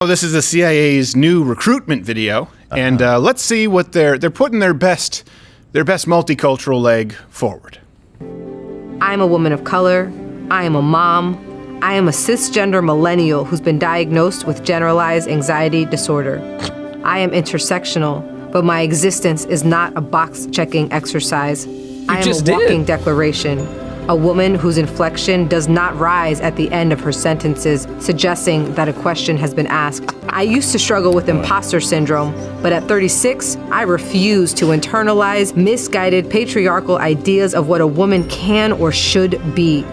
This is the CIA's new recruitment video, and let's see what they're putting their best multicultural leg forward. I am a woman of color. I am a mom. I am a cisgender millennial who's been diagnosed with generalized anxiety disorder. I am intersectional, but my existence is not a box-checking exercise. I am a walking declaration. A woman whose inflection does not rise at the end of her sentences, suggesting that a question has been asked. I used to struggle with imposter syndrome, but at 36, I refuse to internalize misguided patriarchal ideas of what a woman can or should be.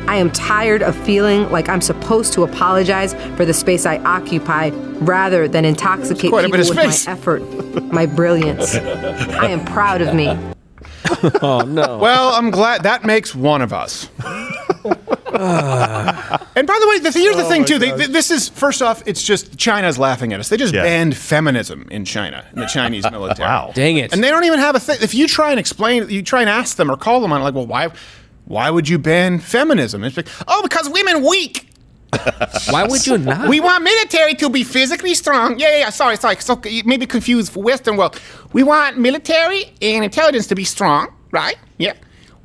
I am tired of feeling like I'm supposed to apologize for the space I occupy rather than intoxicate people with my effort, my brilliance. I am proud of me. Oh, no. Well, I'm glad that makes one of us. And by the way, here's the thing, too. This is, first off, it's just China's laughing at us. They just banned feminism in China, in the Chinese military. Wow. Dang it. And they don't even have a thing. If you try and explain, you try and ask them or call them on it, like, well, why would you ban feminism? It's like, oh, because women weak. Why would you not? We want military to be physically strong. Yeah. Sorry. So you maybe confused for Western world. We want military and intelligence to be strong, right? Yeah.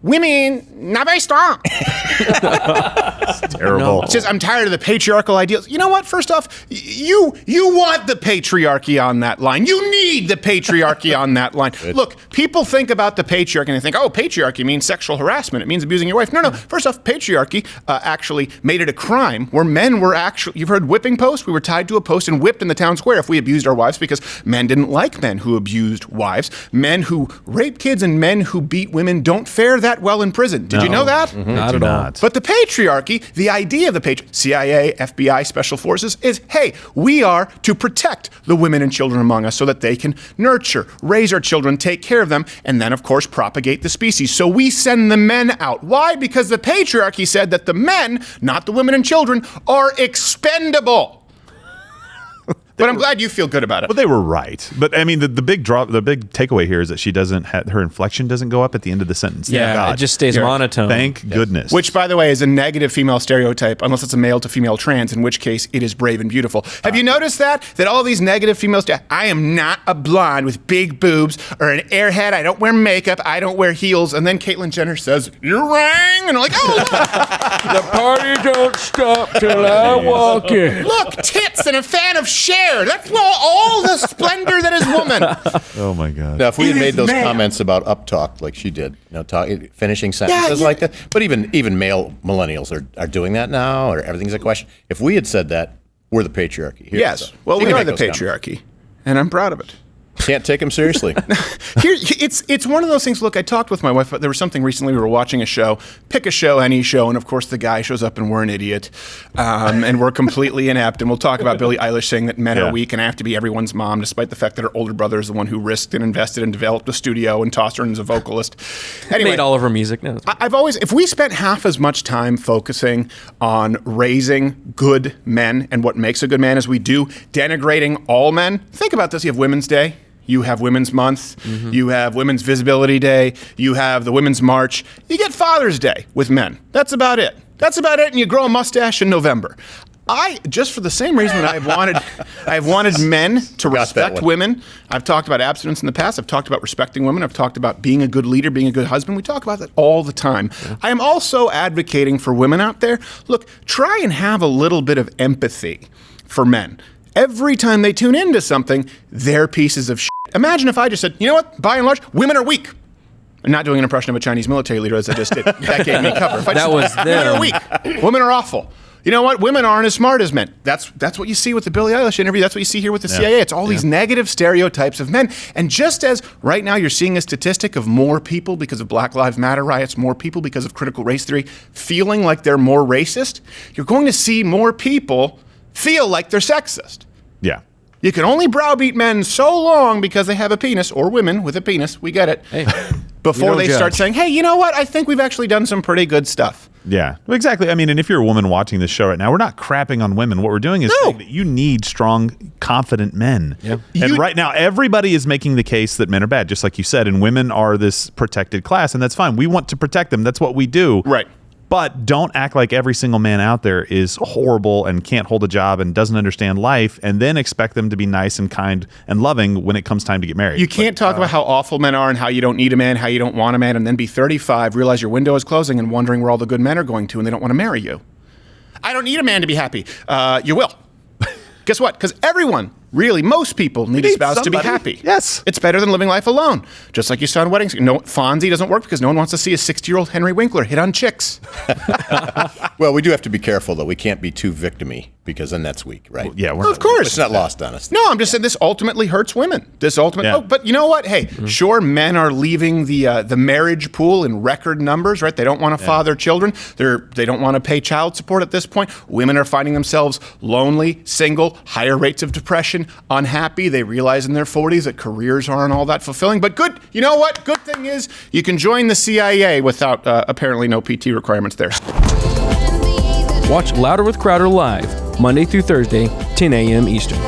Women, not very strong. It's terrible. It's just, I'm tired of the patriarchal ideals. You know what? First off, you want the patriarchy on that line. You need the patriarchy on that line. Look, people think about the patriarchy and they think, oh, patriarchy means sexual harassment. It means abusing your wife. No. First off, patriarchy actually made it a crime where men were actually, you've heard whipping post? We were tied to a post and whipped in the town square if we abused our wives because men didn't like men who abused wives. Men who rape kids and men who beat women don't fare that well in prison. Did you know that? Mm-hmm. Not at all. But the patriarchy, the idea of the CIA, FBI, Special Forces is, hey, we are to protect the women and children among us so that they can nurture, raise our children, take care of them, and then, of course, propagate the species. So we send the men out. Why? Because the patriarchy said that the men, not the women and children, are expendable. But I'm glad you feel good about it. But they were right. But I mean, the big takeaway here is that she doesn't her inflection doesn't go up at the end of the sentence. Yeah, it just stays monotone. Thank goodness. Which, by the way, is a negative female stereotype, unless it's a male to female trans, in which case it is brave and beautiful. Have you noticed that all these negative female I am not a blonde with big boobs or an airhead. I don't wear makeup. I don't wear heels. And then Caitlyn Jenner says, "You rang," and I'm like, oh, the party don't stop till I walk in. Look, tits and a fan of Cher. That's all the splendor that is woman. Oh my God! Now, if we had made those comments about uptalk like she did, finishing sentences like that, but even male millennials are doing that now, or everything's a question. If we had said that, we're the patriarchy. Yes, well, we are the patriarchy, and I'm proud of it. Can't take them seriously. It's one of those things. Look, I talked with my wife. There was something recently. We were watching a show. Pick a show, any show, and of course the guy shows up and we're an idiot, and we're completely inept. And we'll talk about Billie Eilish saying that men are weak and I have to be everyone's mom, despite the fact that her older brother is the one who risked and invested and developed a studio and tossed her in as a vocalist. Anyway, made all of her music. No, if we spent half as much time focusing on raising good men and what makes a good man as we do denigrating all men. Think about this. You have Women's Day. You have Women's Month, you have Women's Visibility Day, you have the Women's March. You get Father's Day with men. That's about it. And you grow a mustache in November. Just for the same reason that I've wanted men to respect women. I've talked about abstinence in the past. I've talked about respecting women. I've talked about being a good leader, being a good husband. We talk about that all the time. Yeah. I am also advocating for women out there. Look, try and have a little bit of empathy for men. Every time they tune into something, they're pieces of shit. Imagine if I just said, you know what, by and large, women are weak. I'm not doing an impression of a Chinese military leader as I just did. That gave me cover. If I just said, women are weak. Women are awful. You know what? Women aren't as smart as men. That's what you see with the Billie Eilish interview. That's what you see here with the CIA. It's all these negative stereotypes of men. And just as right now you're seeing a statistic of more people because of Black Lives Matter riots, more people because of critical race theory, feeling like they're more racist, you're going to see more people feel like they're sexist. Yeah. You can only browbeat men so long because they have a penis, or women with a penis, we get it, before they start saying, hey, you know what, I think we've actually done some pretty good stuff. Yeah, exactly. I mean, and if you're a woman watching this show right now, we're not crapping on women. What we're doing is saying that you need strong, confident men. Yep. And right now, everybody is making the case that men are bad, just like you said, and women are this protected class, and that's fine. We want to protect them. That's what we do. Right. But don't act like every single man out there is horrible and can't hold a job and doesn't understand life, and then expect them to be nice and kind and loving when it comes time to get married. You can't talk about how awful men are and how you don't need a man, how you don't want a man, and then be 35, realize your window is closing, and wondering where all the good men are going to, and they don't want to marry you. I don't need a man to be happy. You will. Guess what? Because everyone, really, most people need a spouse to be happy. Yes. It's better than living life alone. Just like you saw in weddings. No, Fonzie doesn't work because no one wants to see a 60-year-old Henry Winkler hit on chicks. Well, we do have to be careful, though. We can't be too victim-y because then that's weak, right? Yeah, Of course. It's not lost on us. No, I'm just saying this ultimately hurts women. Yeah. Oh, but you know what? Hey, sure, men are leaving the marriage pool in record numbers, right? They don't want to father children. They don't want to pay child support at this point. Women are finding themselves lonely, single, higher rates of depression, unhappy. They realize in their 40s that careers aren't all that fulfilling. But good, you know what? Good thing is you can join the CIA without apparently no PT requirements there. Watch Louder with Crowder live, Monday through Thursday, 10 a.m. Eastern.